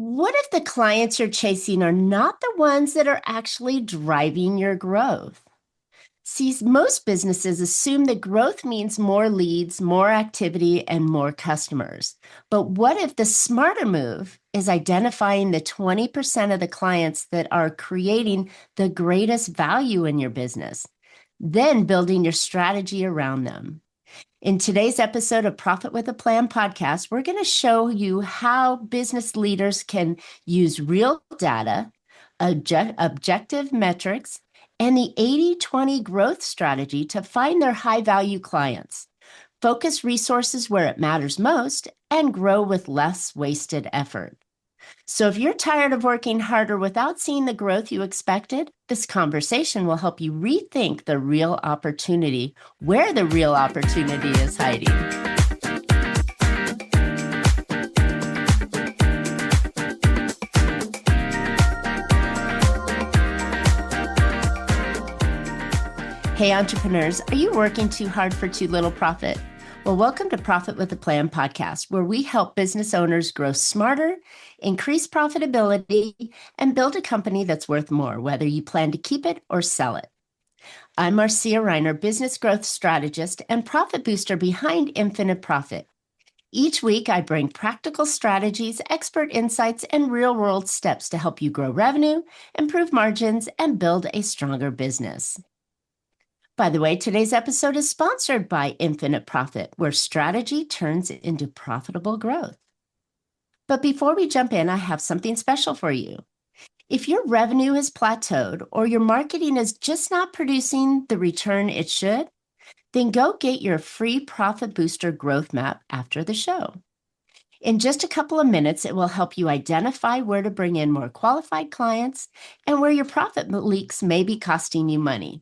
What if the clients you're chasing are not the ones that are actually driving your growth? See, most businesses assume that growth means more leads, more activity, and more customers. But what if the smarter move is identifying the 20% of the clients that are creating the greatest value in your business, then building your strategy around them? In today's episode of Profit with a Plan podcast, we're going to show you how business leaders can use real data, objective metrics, and the 80/20 growth strategy to find their high value clients, focus resources where it matters most, and grow with less wasted effort. So if you're tired of working harder without seeing the growth you expected, this conversation will help you rethink the real opportunity, where the real opportunity is hiding. Hey, entrepreneurs, are you working too hard for too little profit? Well, welcome to Profit with a Plan podcast, where we help business owners grow smarter, increase profitability, and build a company that's worth more, whether you plan to keep it or sell it. I'm Marcia Riner, business growth strategist and profit booster behind Infinite Profit. Each week, I bring practical strategies, expert insights, and real-world steps to help you grow revenue, improve margins, and build a stronger business. By the way, today's episode is sponsored by Infinite Profit, where strategy turns into profitable growth. But before we jump in, I have something special for you. If your revenue has plateaued or your marketing is just not producing the return it should, then go get your free Profit Booster Growth Map after the show. In just a couple of minutes, it will help you identify where to bring in more qualified clients and where your profit leaks may be costing you money.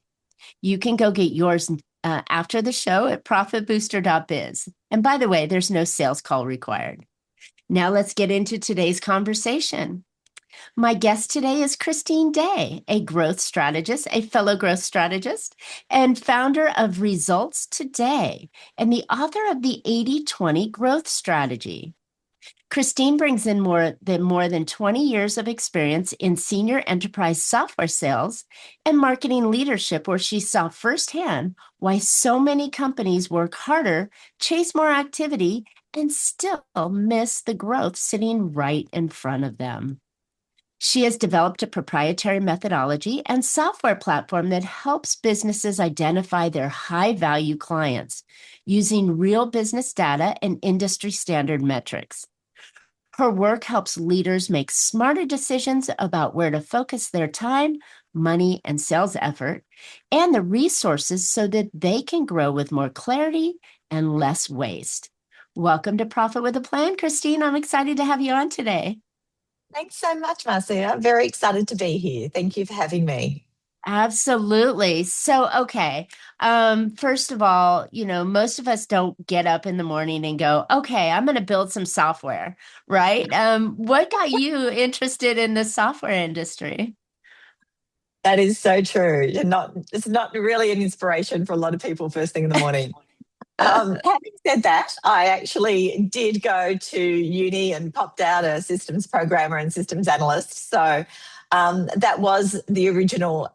You can go get yours after the show at profitbooster.biz. And by the way, there's no sales call required. Now let's get into today's conversation. My guest today is Christine Day, a growth strategist, a fellow growth strategist, and founder of Results Today, and the author of the 80/20 growth strategy. Christine brings in more than 20 years of experience in senior enterprise software sales and marketing leadership, where she saw firsthand why so many companies work harder, chase more activity, and still miss the growth sitting right in front of them. She has developed a proprietary methodology and software platform that helps businesses identify their high-value clients using real business data and industry standard metrics. Her work helps leaders make smarter decisions about where to focus their time, money, and sales effort, and the resources so that they can grow with more clarity and less waste. Welcome to Profit with a Plan, Christine. I'm excited to have you on today. Thanks so much, Marcia. Very excited to be here. Thank you for having me. Absolutely. So, okay. First of all, most of us don't get up in the morning and go, okay, I'm going to build some software, right? What got you interested in the software industry? That is so true. It's not really an inspiration for a lot of people first thing in the morning. Having said that, I actually did go to uni and popped out a systems programmer and systems analyst. So that was the original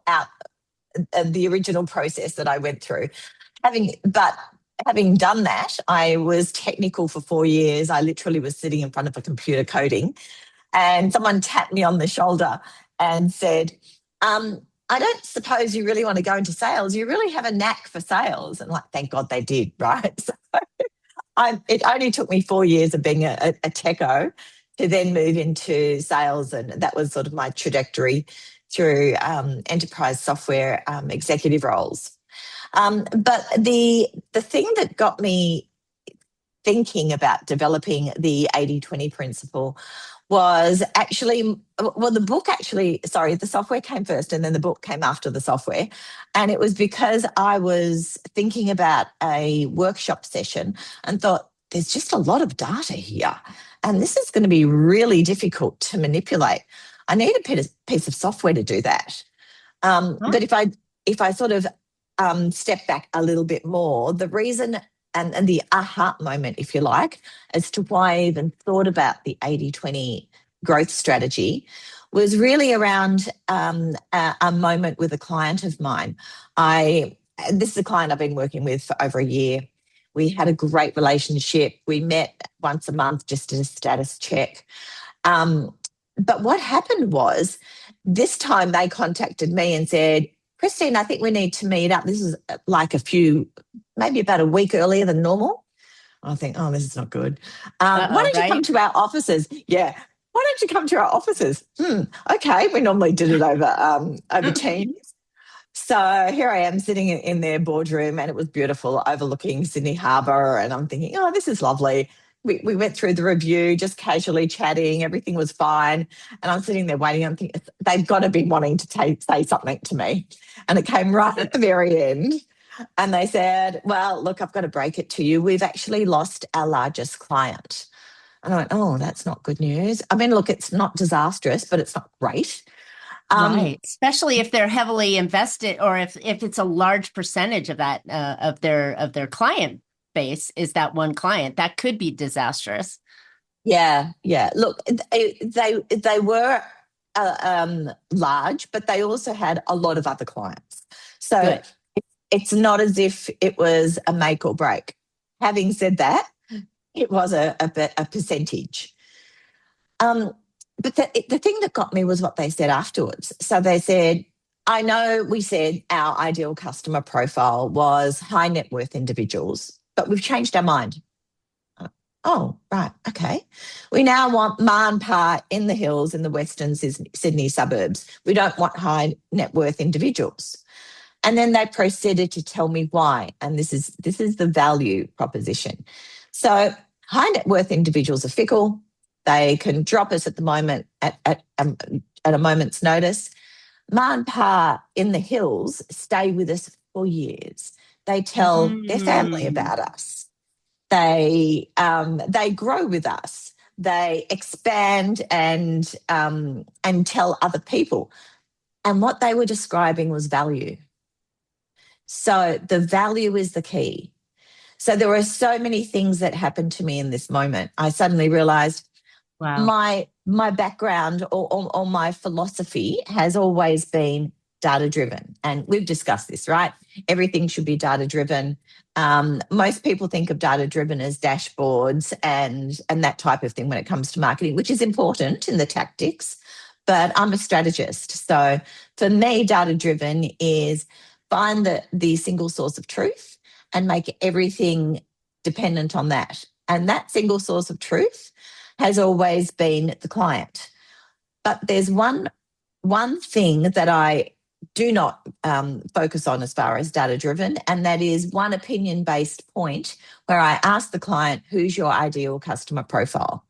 process that I went through. Having done that, I was technical for 4 years. I literally was sitting in front of a computer coding, and someone tapped me on the shoulder and said, I don't suppose you really want to go into sales. You really have a knack for sales. And thank God they did, right? So it only took me 4 years of being a techo to then move into sales. And that was sort of my trajectory through enterprise software executive roles. But the thing that got me thinking about developing the 80/20 principle was actually, well, the software came first and then the book came after the software. And it was because I was thinking about a workshop session and thought, there's just a lot of data here. And this is going to be really difficult to manipulate. I need a piece of software to do that. But if I sort of step back a little bit more, the reason and the aha moment, if you like, as to why I even thought about the 80/20 growth strategy was really around a moment with a client of mine. This is a client I've been working with for over a year. We had a great relationship. We met once a month just as a status check. But what happened was this time they contacted me and said, Christine, I think we need to meet up. This is like maybe about a week earlier than normal. I think, oh, this is not good. Why don't you come to our offices? Yeah. Why don't you come to our offices? Okay. We normally did it over Teams. So here I am sitting in their boardroom, and it was beautiful, overlooking Sydney Harbour. And I'm thinking, oh, this is lovely. We went through the review, just casually chatting. Everything was fine. And I'm sitting there waiting. I'm thinking, they've got to be wanting to say something to me. And it came right at the very end. And they said, well, look, I've got to break it to you. We've actually lost our largest client. And I went, oh, that's not good news. I mean, look, it's not disastrous, but it's not great. Right. Especially if they're heavily invested, or if it's a large percentage of that of their client base is that one client, that could be disastrous. Yeah. Look, they were large, but they also had a lot of other clients. So Good. It's not as if it was a make or break. Having said that, it was a percentage. But the thing that got me was what they said afterwards. So they said, I know we said our ideal customer profile was high net worth individuals, but we've changed our mind. Oh, right. Okay. We now want Ma and Pa in the hills in the Western Sydney suburbs. We don't want high net worth individuals. And then they proceeded to tell me why. And this is the value proposition. So high net worth individuals are fickle. They can drop us at the moment at a moment's notice. Ma and Pa in the hills stay with us for years. They tell their family about us. They grow with us. They expand and tell other people. And what they were describing was value. So the value is the key. So there were so many things that happened to me in this moment. I suddenly realized, wow, my background or my philosophy has always been data driven. And we've discussed this, right? Everything should be data driven. Most people think of data driven as dashboards and that type of thing when it comes to marketing, which is important in the tactics. But I'm a strategist. So for me, data driven is find the single source of truth and make everything dependent on that. And that single source of truth has always been the client. But there's one thing that I do not focus on as far as data-driven, and that is one opinion-based point where I ask the client, who's your ideal customer profile?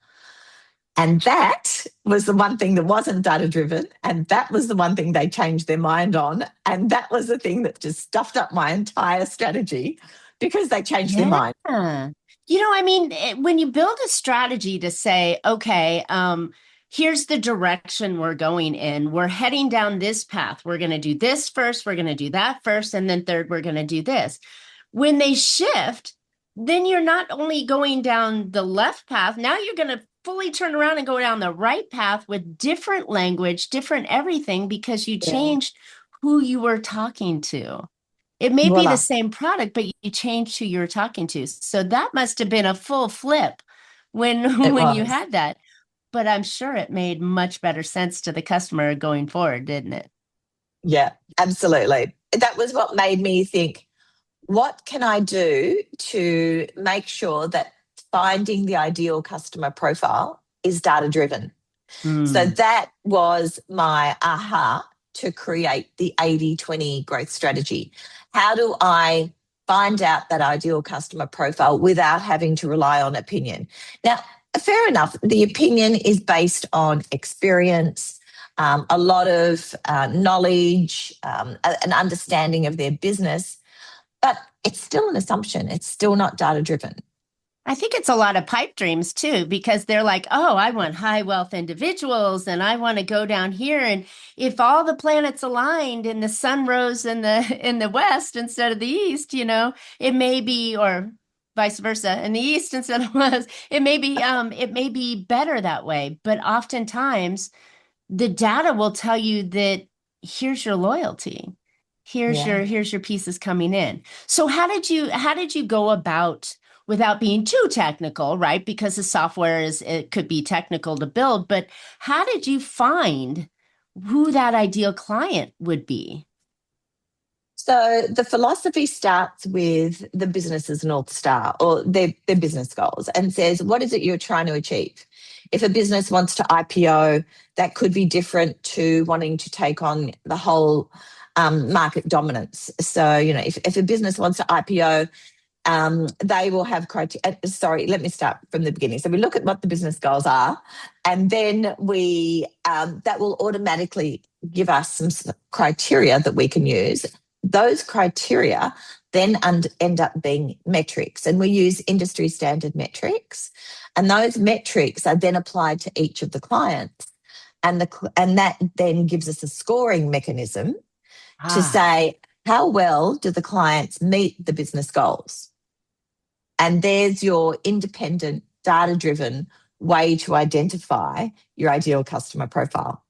And that was the one thing that wasn't data-driven, and that was the one thing they changed their mind on, and that was the thing that just stuffed up my entire strategy because they changed their mind. I mean, when you build a strategy to say, okay, here's the direction we're going in. We're heading down this path. We're going to do this first. We're going to do that first. And then third, we're going to do this. When they shift, then you're not only going down the left path. Now you're going to fully turn around and go down the right path with different language, different everything, because you changed who you were talking to. It may be the same product, but you changed who you were talking to. So that must have been a full flip when you had that. But I'm sure it made much better sense to the customer going forward, didn't it? Yeah, absolutely. That was what made me think, what can I do to make sure that finding the ideal customer profile is data-driven? So that was my aha to create the 80-20 growth strategy. How do I find out that ideal customer profile without having to rely on opinion? Now, fair enough, the opinion is based on experience, a lot of knowledge, an understanding of their business, but it's still an assumption. It's still not data-driven. I think it's a lot of pipe dreams too, because they're like, oh, I want high wealth individuals and I want to go down here. And if all the planets aligned and the sun rose in the west instead of the east, it may be, or vice versa in the East instead of West. It may be better that way, but oftentimes the data will tell you that here's your loyalty. Yeah. Here's your pieces coming in. So how did you go about without being too technical, right? Because the software is it could be technical to build, but how did you find who that ideal client would be? So the philosophy starts with the business's North Star or their business goals and says, what is it you're trying to achieve? If a business wants to IPO, that could be different to wanting to take on the whole market dominance. So, if a business wants to IPO, they will have criteria. Sorry, let me start from the beginning. So we look at what the business goals are, and then we that will automatically give us some criteria that we can use. Those criteria then end up being metrics, and we use industry standard metrics, and those metrics are then applied to each of the clients, and that then gives us a scoring mechanism to Ah, say how well do the clients meet the business goals. And there's your independent, data driven way to identify your ideal customer profile.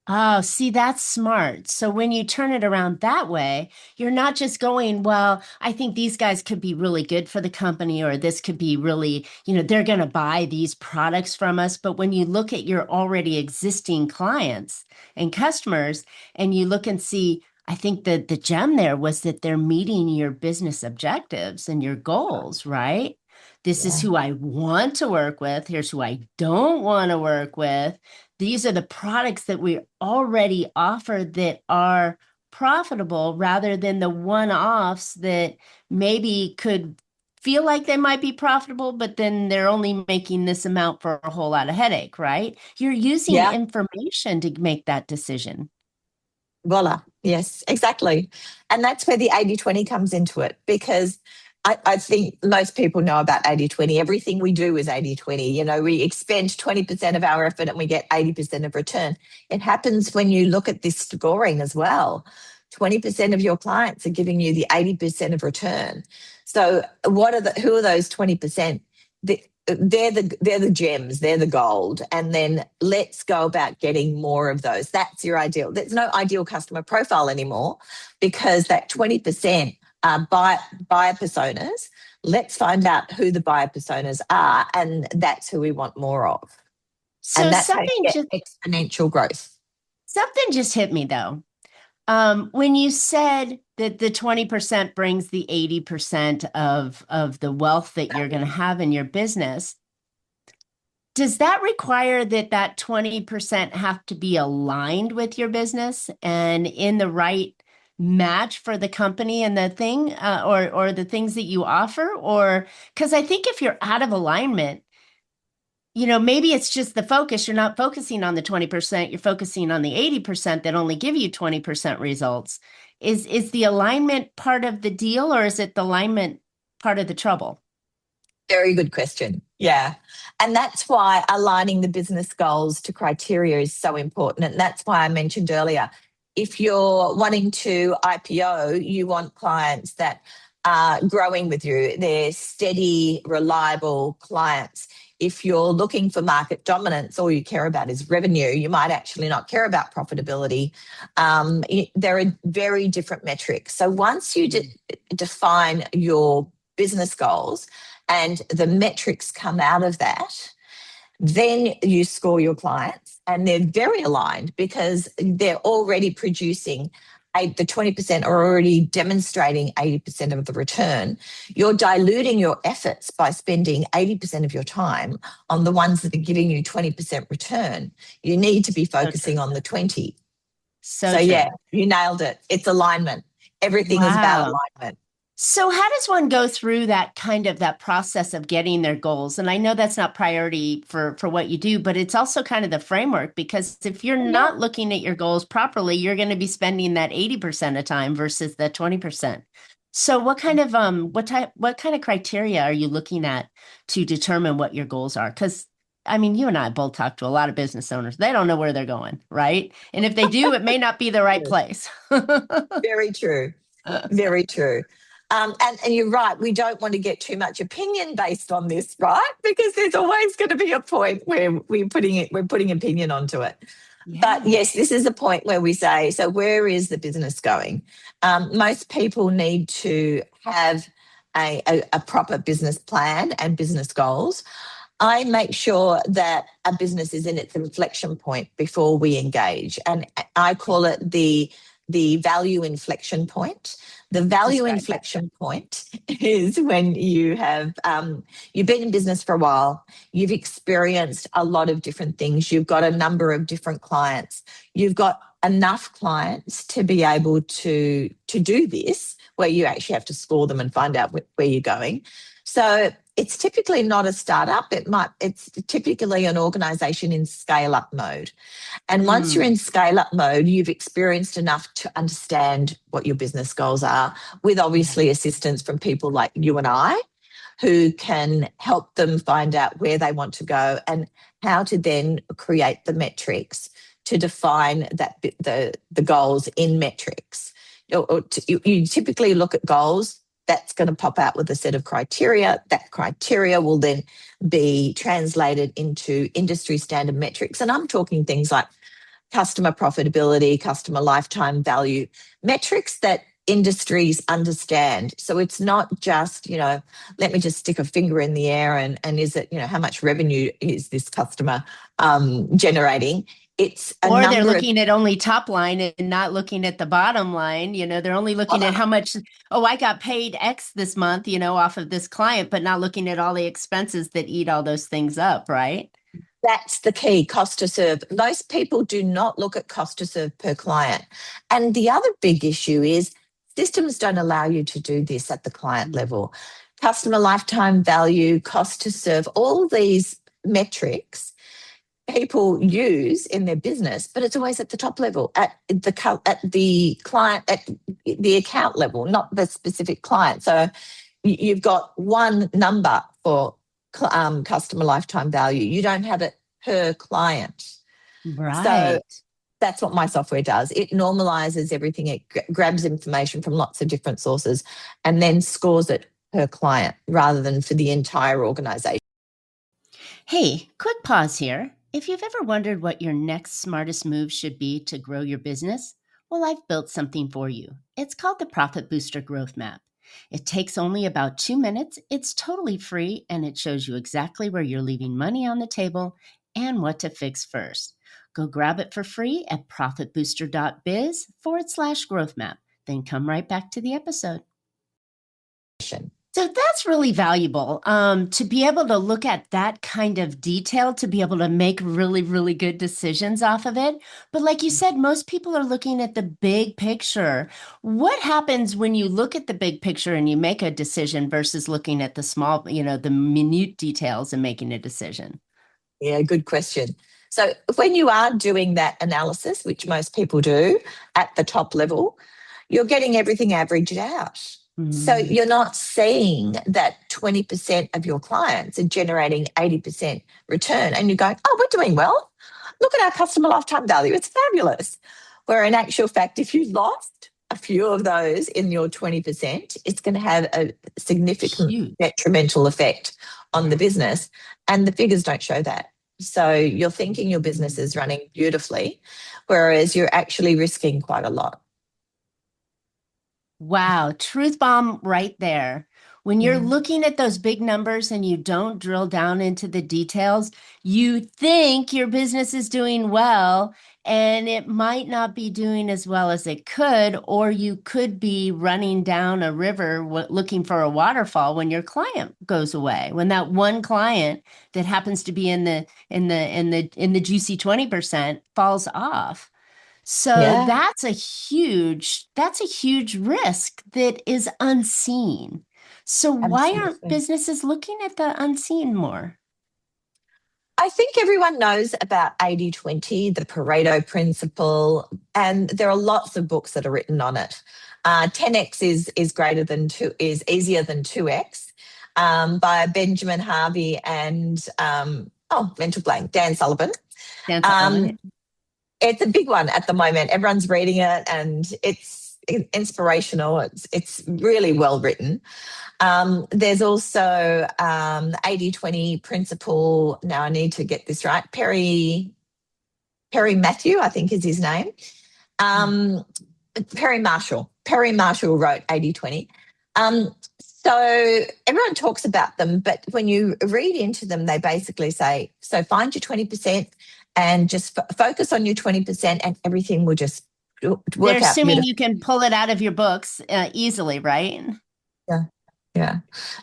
oh, see, that's smart. So when you turn it around that way, you're not just going, well, I think these guys could be really good for the company, or this could be really, they're going to buy these products from us. But when you look at your already existing clients and customers, and you look and see, I think that the gem there was that they're meeting your business objectives and your goals, right? This is Yeah. who I want to work with. Here's who I don't want to work with. These are the products that we already offer that are profitable rather than the one-offs that maybe could feel like they might be profitable, but then they're only making this amount for a whole lot of headache, right? You're using Yeah. information to make that decision. Voila. Yes, exactly. And that's where the 80/20 comes into it because I think most people know about 80/20. Everything we do is 80/20. We expend 20% of our effort and we get 80% of return. It happens when you look at this scoring as well. 20% of your clients are giving you the 80% of return. So who are those 20%? They're the gems, they're the gold, and then let's go about getting more of those. That's your ideal. There's no ideal customer profile anymore because that 20% are buyer personas. Let's find out who the buyer personas are, and that's who we want more of, So and that's how you get exponential growth. something just hit me though. When you said that the 20% brings the 80% of the wealth that you're going to have in your business, does that require that 20% have to be aligned with your business and in the right match for the company and the thing, or the things that you offer? Or because I think if you're out of alignment, maybe it's just the focus. You're not focusing on the 20%, you're focusing on the 80% that only give you 20% results. Is the alignment part of the deal, or is it the alignment part of the trouble? Very good question. Yeah. And that's why aligning the business goals to criteria is so important. And that's why I mentioned earlier, if you're wanting to IPO, you want clients that are growing with you. They're steady, reliable clients. If you're looking for market dominance, all you care about is revenue, you might actually not care about profitability. There are very different metrics. So once you define your business goals, and the metrics come out of that, then you score your clients and they're very aligned because they're already producing the 20% are already demonstrating 80% of the return. You're diluting your efforts by spending 80% of your time on the ones that are giving you 20% return. You need to be So true. focusing on the 20. So So true. yeah, you nailed it. It's alignment. Everything is about Wow. alignment. So how does one go through that kind of that process of getting their goals? And I know that's not priority for what you do, but it's also kind of the framework because if you're Yeah. not looking at your goals properly, you're going to be spending that 80% of time versus the 20%. So what kind of criteria are you looking at to determine what your goals are? Because I mean, you and I both talk to a lot of business owners. They don't know where they're going, right? And if they do, it may not be the right place. Very true. Very true. And you're right, we don't want to get too much opinion based on this, right? Because there's always going to be a point where we're putting opinion onto it. Yeah. But yes, this is a point where we say, so where is the business going? Most people need to have a proper business plan and business goals. I make sure that a business is in its inflection point before we engage. And I call it the value inflection point. The value inflection point is when you have you've been in business for a while, you've experienced a lot of different things, you've got a number of different clients, you've got enough clients to be able to do this, where you actually have to score them and find out where you're going. So it's typically not a startup. It's typically an organization in scale up mode. And once you're in scale up mode, you've experienced enough to understand what your business goals are, with obviously assistance from people like you and I, who can help them find out where they want to go and how to then create the metrics to define the goals in metrics. You typically look at goals. That's going to pop out with a set of criteria. That criteria will then be translated into industry standard metrics. And I'm talking things like customer profitability, customer lifetime value, metrics that industries understand. So it's not just, let me just stick a finger in the air and is it, how much revenue is this customer generating? It's or they're looking at only top line and not looking at the bottom line. They're only looking at how much, I got paid X this month, off of this client, but not looking at all the expenses that eat all those things up, right? That's the key, cost to serve. Most people do not look at cost to serve per client. And the other big issue is systems don't allow you to do this at the client level. Customer lifetime value, cost to serve, all these metrics people use in their business, but it's always at the top level, at the client, at the account level, not the specific client. So you've got one number for customer lifetime value. You don't have it per client. Right. So that's what my software does. It normalizes everything. It grabs information from lots of different sources and then scores it per client rather than for the entire organization. Hey, quick pause here. If you've ever wondered what your next smartest move should be to grow your business, well, I've built something for you. It's called the Profit Booster Growth Map. It takes only about 2 minutes, it's totally free, and it shows you exactly where you're leaving money on the table and what to fix first. Go grab it for free at profitbooster.biz/growth map. Then come right back to the episode. So that's really valuable to be able to look at that kind of detail, to be able to make really, really good decisions off of it. But like you said, most people are looking at the big picture. What happens when you look at the big picture and you make a decision versus looking at the small, the minute details and making a decision? Yeah, good question. So when you are doing that analysis, which most people do at the top level, you're getting everything averaged out. So you're not seeing that 20% of your clients are generating 80% return and you're going, oh, we're doing well. Look at our customer lifetime value. It's fabulous. Where in actual fact, if you lost a few of those in your 20%, it's going to have a significant detrimental effect on the business. And the figures don't show that. So you're thinking your business is running beautifully, whereas you're actually risking quite a lot. Wow, truth bomb right there. When you're looking at those big numbers and you don't drill down into the details, you think your business is doing well, and it might not be doing as well as it could, or you could be running down a river looking for a waterfall when your client goes away. When that one client that happens to be in the juicy 20% falls off. So that's a huge risk that is unseen. So why aren't businesses looking at the unseen more? I think everyone knows about 80-20, the Pareto principle, and there are lots of books that are written on it. 10x is greater than is easier than 2x, by Benjamin Harvey and mental blank, Dan Sullivan. Dan Sullivan. It's a big one at the moment. Everyone's reading it, and it's inspirational. It's really well written. There's also 80-20 principle. Now I need to get this right. Perry Matthew, I think is his name. Perry Marshall. Perry Marshall wrote 80-20. So everyone talks about them, but when you read into them, they basically say, so find your 20% and just focus on your 20% and everything will just work They're out. assuming you can pull it out of your books easily, right? Yeah. Yeah.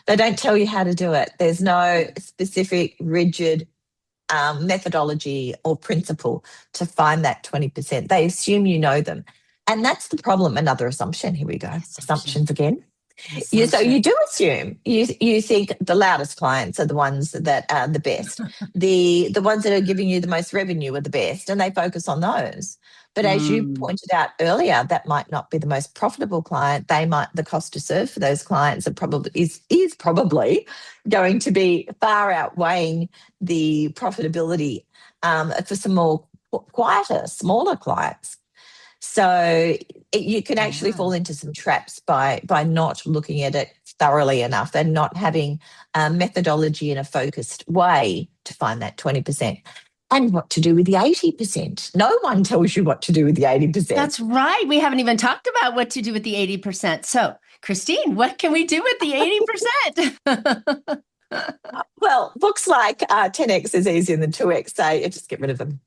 They don't tell you how to do it. There's no specific rigid methodology or principle to find that 20%. They assume you know them. And that's the problem. Another assumption. Here we go. Assumptions again. So you do assume you think the loudest clients are the ones that are the best. The ones that are giving you the most revenue are the best, and they focus on those. But as you pointed out earlier, that might not be the most profitable client. The cost to serve for those clients is probably going to be far outweighing the profitability for some more quieter, smaller clients. So you can actually fall into some traps by not looking at it thoroughly enough and not having a methodology in a focused way to find that 20%. And what to do with the 80%. No one tells you what to do with the 80%. That's right. We haven't even talked about what to do with the 80%. So, Christine, what can we do with the 80%? Well, books like 10X is easier than 2X say, just get rid of them.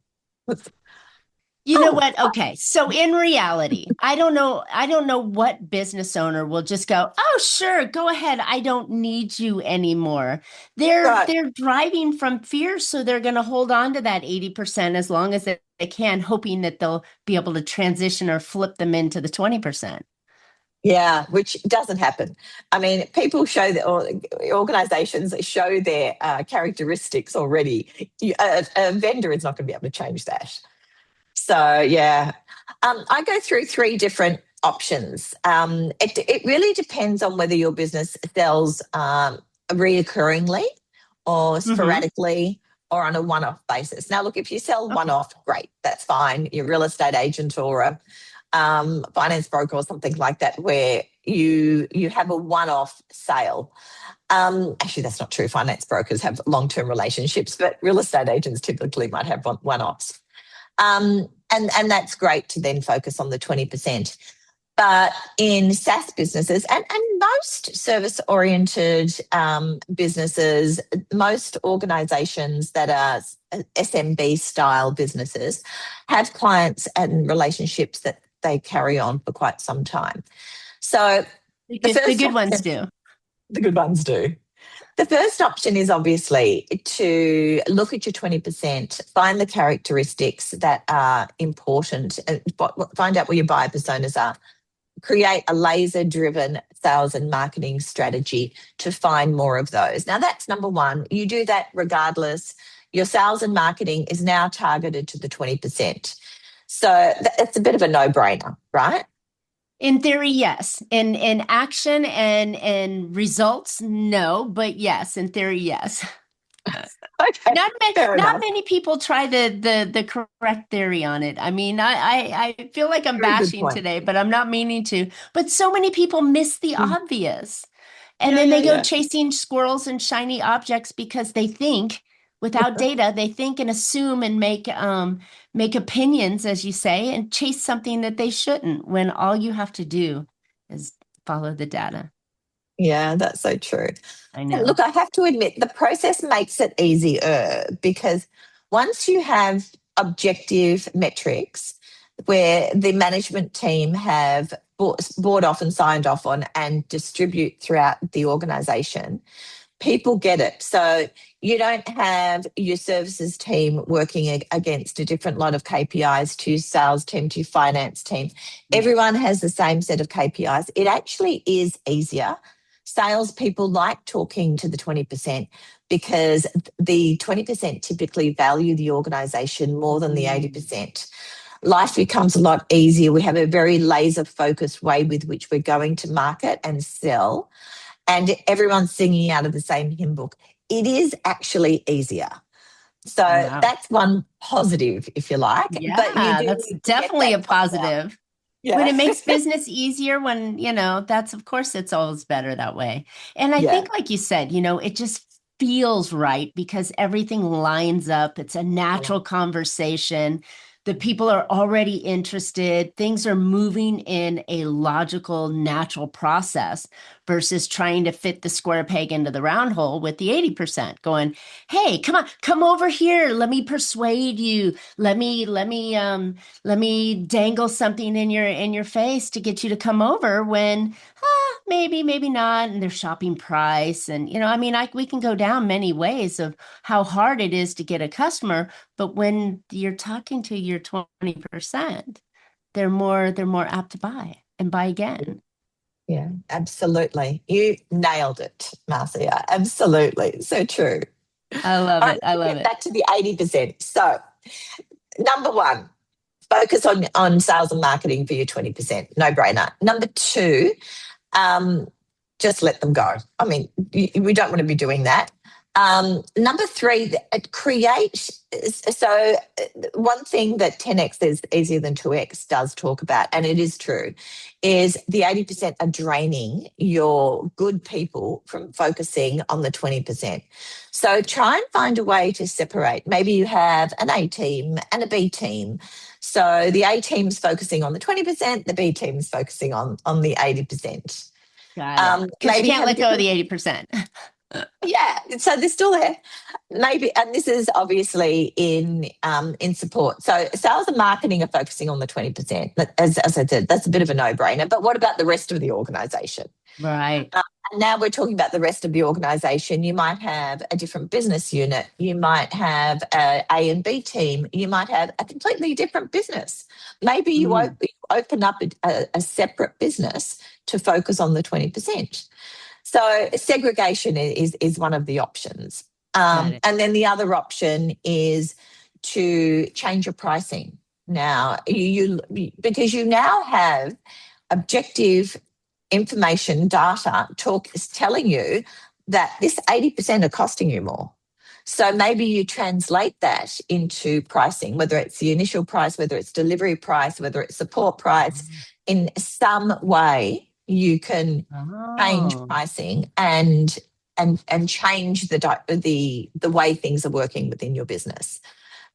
You know what? Okay. So in reality, I don't know what business owner will just go, "Oh, sure, go ahead. I don't need you anymore." They're driving from fear, so they're going to hold on to that 80% as long as they can, hoping that they'll be able to transition or flip them into the 20%. Yeah, which doesn't happen. I mean, people show that, or organizations show their characteristics already. A vendor is not going to be able to change that. So, yeah, I go through 3 different options. It really depends on whether your business sells reoccurringly or sporadically or on a one-off basis. Now, look, if you sell one-off, great, that's fine. You're a real estate agent or a finance broker or something like that where you have a one-off sale. Actually, that's not true. Finance brokers have long-term relationships, but real estate agents typically might have one-offs. And that's great to then focus on the 20%. But in SaaS businesses and most service-oriented businesses, most organisations that are SMB-style businesses have clients and relationships that they carry on for quite some time. So the good ones do. The good ones do. The first option is obviously to look at your 20%, find the characteristics that are important, and find out where your buyer personas are. Create a laser-driven sales and marketing strategy to find more of those. Now, that's number one. You do that regardless. Your sales and marketing is now targeted to the 20%. So it's a bit of a no-brainer, right? In theory, yes. In action and results, no. But yes, in theory, yes. Okay, not many people try the correct theory on it. I mean, I feel like I'm bashing today, but I'm not meaning to. But so many people miss the obvious. And then they go chasing squirrels and shiny objects because they think without data, they think and assume and make opinions, as you say, and chase something that they shouldn't, when all you have to do is follow the data. Yeah, that's so true. I know. Look, I have to admit, the process makes it easier because once you have objective metrics where the management team have bought off and signed off on and distribute throughout the organisation, people get it. So you don't have your services team working against a different lot of KPIs to sales team, to finance team. Everyone has the same set of KPIs. It actually is easier. Salespeople like talking to the 20% because the 20% typically value the organisation more than the 80%. Life becomes a lot easier. We have a very laser-focused way with which we're going to market and sell, and everyone's singing out of the same hymn book. It is actually easier. So that's one positive, if you like. Yeah, but you do that's definitely a positive. when Yeah. it makes business easier, when, that's, of course, it's always better that way. And I Yeah. think, like you said, it just feels right because everything lines up. It's a natural conversation. The people are already interested. Things are moving in a logical, natural process versus trying to fit the square peg into the round hole with the 80% going, hey, come on, come over here. Let me persuade you. Let me dangle something in your face to get you to come over when maybe not, and their shopping price. And I mean, we can go down many ways of how hard it is to get a customer, but when you're talking to your 20%, they're more apt to buy and buy again. Yeah, absolutely. You nailed it, Marcia. Absolutely. So true. I love All right, it. I let's love get it. back to the 80%. So, number one, focus on sales and marketing for your 20%. No brainer. Number two, um, just let them go. I mean, we don't want to be doing that. Number three, create. So, one thing that 10x is easier than 2x does talk about, and it is true, is the 80% are draining your good people from focusing on the 20%. So, try and find a way to separate. Maybe you have an A team and a B team. So, the A team's focusing on the 20%, the B team's focusing on the 80%. Got it. Because you Maybe can't have let go of different, the 80%. yeah. So they're still there. Maybe, and this is obviously in support. So sales and marketing are focusing on the 20%. As I said, that's a bit of a no-brainer. But what about the rest of the organisation? Right. And now we're talking about the rest of the organisation. You might have a different business unit. You might have a and B team. You might have a completely different business. Maybe you Mm, open up a separate business to focus on the 20%. So segregation is one of the options. got it. And then the other option is to change your pricing. Now, because you now have objective information, data, talk is telling you that this 80% are costing you more. So maybe you translate that into pricing, whether it's the initial price, whether it's delivery price, whether it's support price, in some way you can change Oh. pricing and change the way things are working within your business.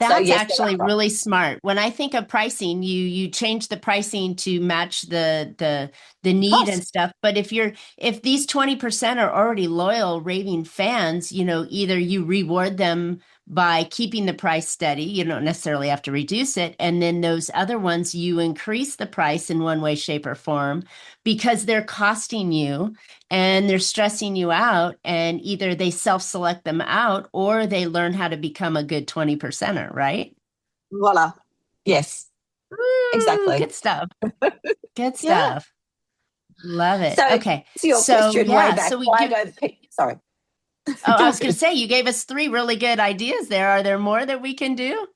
So That's yes, there actually are. really smart. When I think of pricing, you change the pricing to match the need and Cost. stuff. But if these 20% are already loyal, raving fans, either you reward them by keeping the price steady, you don't necessarily have to reduce it, and then those other ones you increase the price in one way, shape, or form because they're costing you and they're stressing you out, and either they self-select them out or they learn how to become a good 20 percenter, right? Voila. Yes, Woo, exactly. good stuff. Good Yeah. stuff. Love it. So Okay. to your So question way yeah, back, so we why give don't people, sorry, oh, I go was going to ahead. say you gave us three really good ideas there. Are there more that we can do?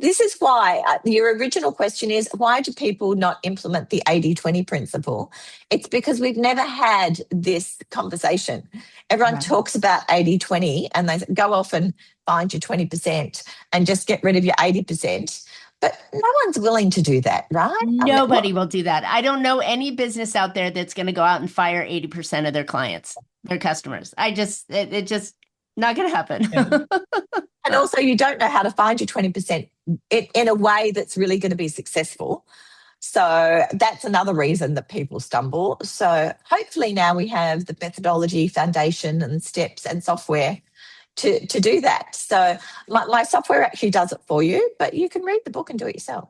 This is why your original question is why do people not implement the 80/20 principle? It's because we've never had this conversation. Everyone Right. talks about 80/20 and they go off and find your 20% and just get rid of your 80%. But no one's willing to do that, right? I mean, Nobody will do that. I don't know any business out there that's going to go out and fire 80% of their clients, their customers. It just not going to happen. and also, you don't know how to find your 20% in a way that's really going to be successful. So that's another reason that people stumble. So hopefully now we have the methodology, foundation, and steps and software to do that. So my software actually does it for you, but you can read the book and do it yourself.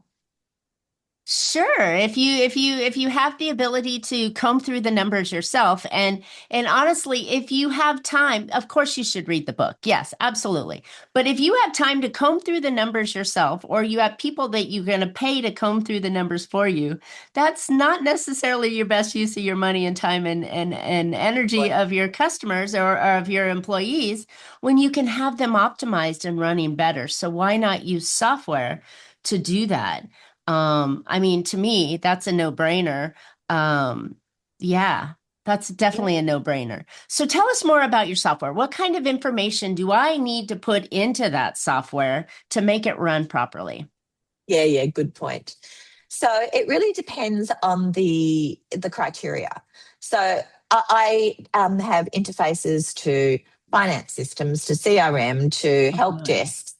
Sure. If you have the ability to comb through the numbers yourself, and honestly, if you have time, of course you should read the book. Yes, absolutely. But if you have time to comb through the numbers yourself, or you have people that you're going to pay to comb through the numbers for you, that's not necessarily your best use of your money and time and energy of your customers or of your employees when you can have them optimized and running better. So why not use software to do that? I mean, to me, that's a no-brainer. Um, yeah, that's definitely a no-brainer. So tell us more about your software. What kind of information do I need to put into that software to make it run properly? Yeah, good point. So it really depends on the criteria. So I have interfaces to finance systems, to CRM, to help Uh-huh. desks.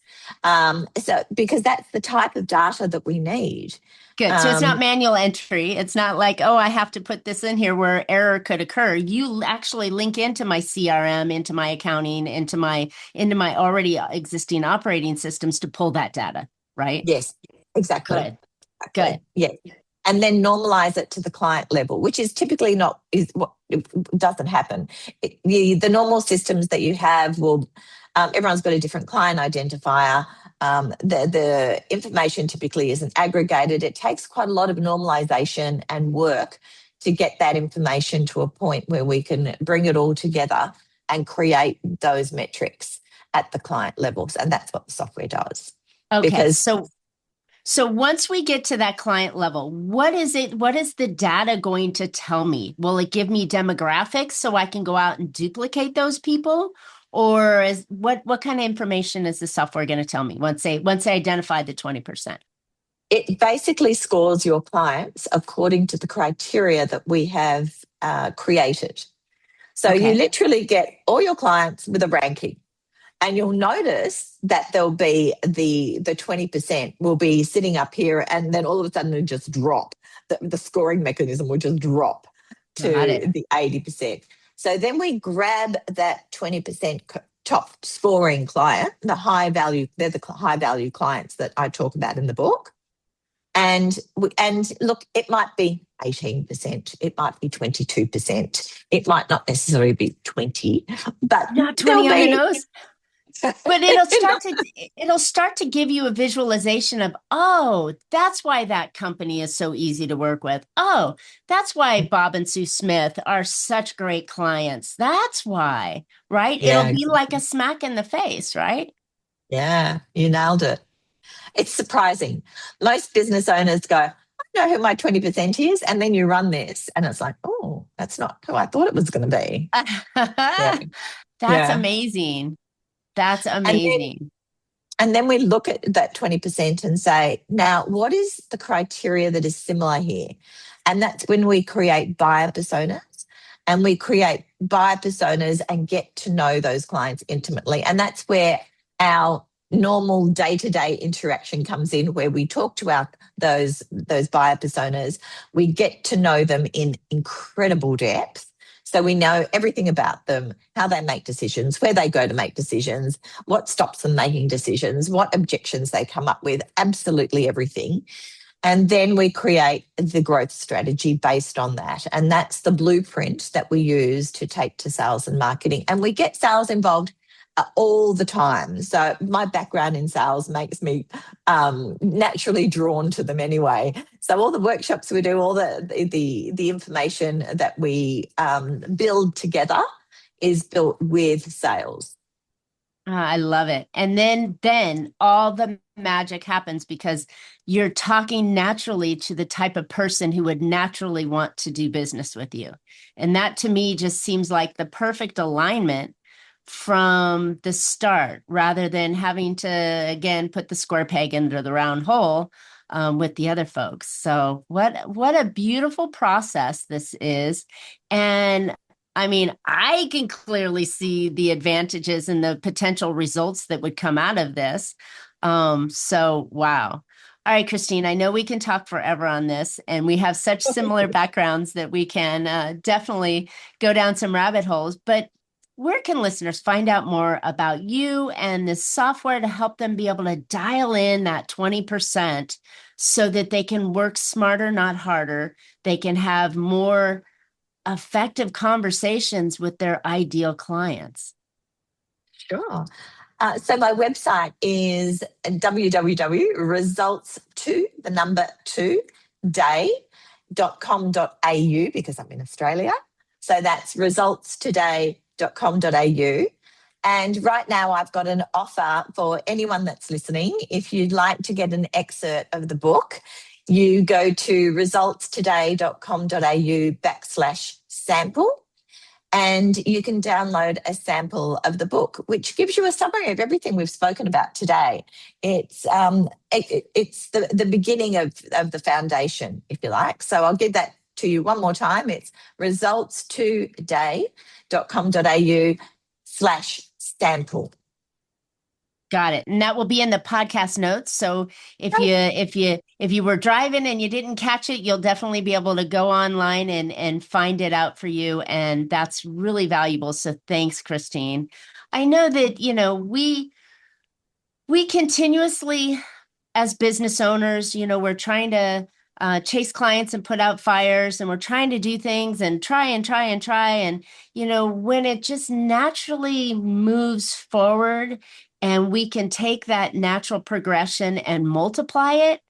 So because that's the type of data that we need. Good. So it's not Um, manual entry. It's not like, oh, I have to put this in here where error could occur. You actually link into my CRM, into my accounting, into my already existing operating systems to pull that data, right? yes, exactly. Good. Exactly. Good. Yeah. And then normalize it to the client level, which is typically not is what it doesn't happen. The normal systems that you have will everyone's got a different client identifier. The information typically isn't aggregated. It takes quite a lot of normalization and work to get that information to a point where we can bring it all together and create those metrics at the client levels. And that's what the software does. Okay. Because So once we get to that client level, what is it? What is the data going to tell me? Will it give me demographics so I can go out and duplicate those people? Or is what kind of information is the software going to tell me once they identify the 20%? it basically scores your clients according to the criteria that we have created. So you Okay. literally get all your clients with a ranking, and you'll notice that there'll be the 20% will be sitting up here, and then all of a sudden it'll just drop. The scoring mechanism will just drop Got to it. the 80%. So then we grab that 20% top scoring client, the high value, they're the high value clients that I talk about in the book. And look, it might be 18%, it might be 22%, it might not necessarily be 20, but Not there'll 20 on the be nose. But it'll start to give you a visualization of, oh, that's why that company is so easy to work with. Oh, that's why Bob and Sue Smith are such great clients. That's why, right? It'll yeah, be like a smack in the face, right? yeah, you nailed it. It's surprising. Most business owners go, I know who my 20% is, and then you run this, and it's like, oh, that's not who I thought it was going to be. Yeah, That's yeah. amazing. That's And then amazing. And then we look at that 20% and say, now, what is the criteria that is similar here? And that's when we create buyer personas, and we create buyer personas and get to know those clients intimately. And that's where our normal day-to-day interaction comes in, where we talk to those buyer personas. We get to know them in incredible depth. So we know everything about them, how they make decisions, where they go to make decisions, what stops them making decisions, what objections they come up with, absolutely everything. And then we create the growth strategy based on that. And that's the blueprint that we use to take to sales and marketing. And we get sales involved all the time. So my background in sales makes me naturally drawn to them anyway. So all the workshops we do, all the information that we build together is built with sales. I love it. And then all the magic happens because you're talking naturally to the type of person who would naturally want to do business with you. And that to me just seems like the perfect alignment from the start rather than having to again put the square peg into the round hole with the other folks. So what a beautiful process this is. And I mean, I can clearly see the advantages and the potential results that would come out of this. So, wow. All right, Christine, I know we can talk forever on this, and we have such similar backgrounds that we can definitely go down some rabbit holes. But where can listeners find out more about you and this software to help them be able to dial in that 20% so that they can work smarter, not harder? They can have more effective conversations with their ideal clients? Sure. So my website is www.results2, the number 2, day.com.au, because I'm in Australia. So that's resultstoday.com.au. And right now I've got an offer for anyone that's listening. If you'd like to get an excerpt of the book, you go to resultstoday.com.au /sample. And you can download a sample of the book, which gives you a summary of everything we've spoken about today. It's the beginning of the foundation, if you like. So I'll give that to you one more time. It's resultstoday.com.au/sample. Got it. And that will be in the podcast notes. So if you were driving and you didn't catch it, you'll definitely be able to go online and find it out for you. And that's really valuable. So thanks, Christine. I know that, we continuously, as business owners, we're trying to chase clients and put out fires, and we're trying to do things and try and try and try. And, when it just naturally moves forward and we can take that natural progression and multiply it,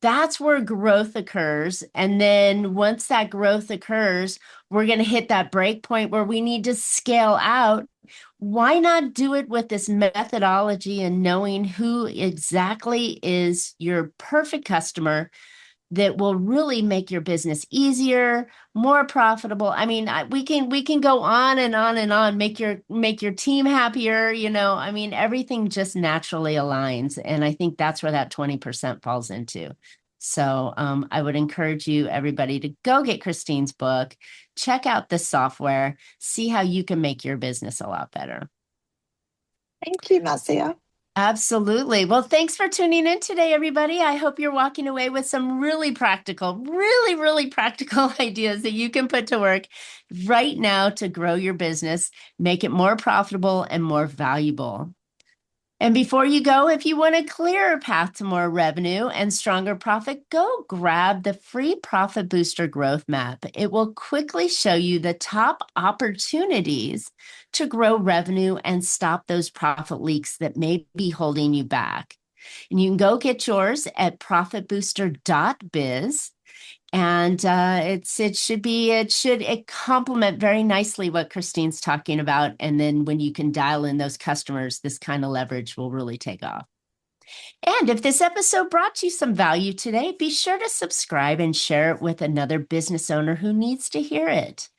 that's where growth occurs. And then once that growth occurs, we're going to hit that break point where we need to scale out. Why not do it with this methodology and knowing who exactly is your perfect customer that will really make your business easier, more profitable? I mean, we can go on and on and on, make your team happier, everything just naturally aligns. And I think that's where that 20% falls into. So I would encourage you, everybody, to go get Christine's book, check out the software, see how you can make your business a lot better. Thank you, Marcia. Absolutely. Well, thanks for tuning in today, everybody. I hope you're walking away with some really practical, really practical ideas that you can put to work right now to grow your business, make it more profitable and more valuable. And before you go, if you want a clearer path to more revenue and stronger profit, go grab the free Profit Booster Growth Map. It will quickly show you the top opportunities to grow revenue and stop those profit leaks that may be holding you back. And you can go get yours at profitbooster.biz. And it should complement very nicely what Christine's talking about. And then when you can dial in those customers, this kind of leverage will really take off. And if this episode brought you some value today, be sure to subscribe and share it with another business owner who needs to hear it.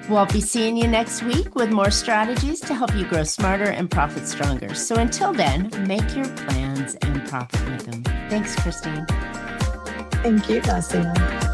We'll be seeing you next week with more strategies to help you grow smarter and profit stronger. So until then, make your plans and profit with them. Thanks, Christine. Thank you, Marcia.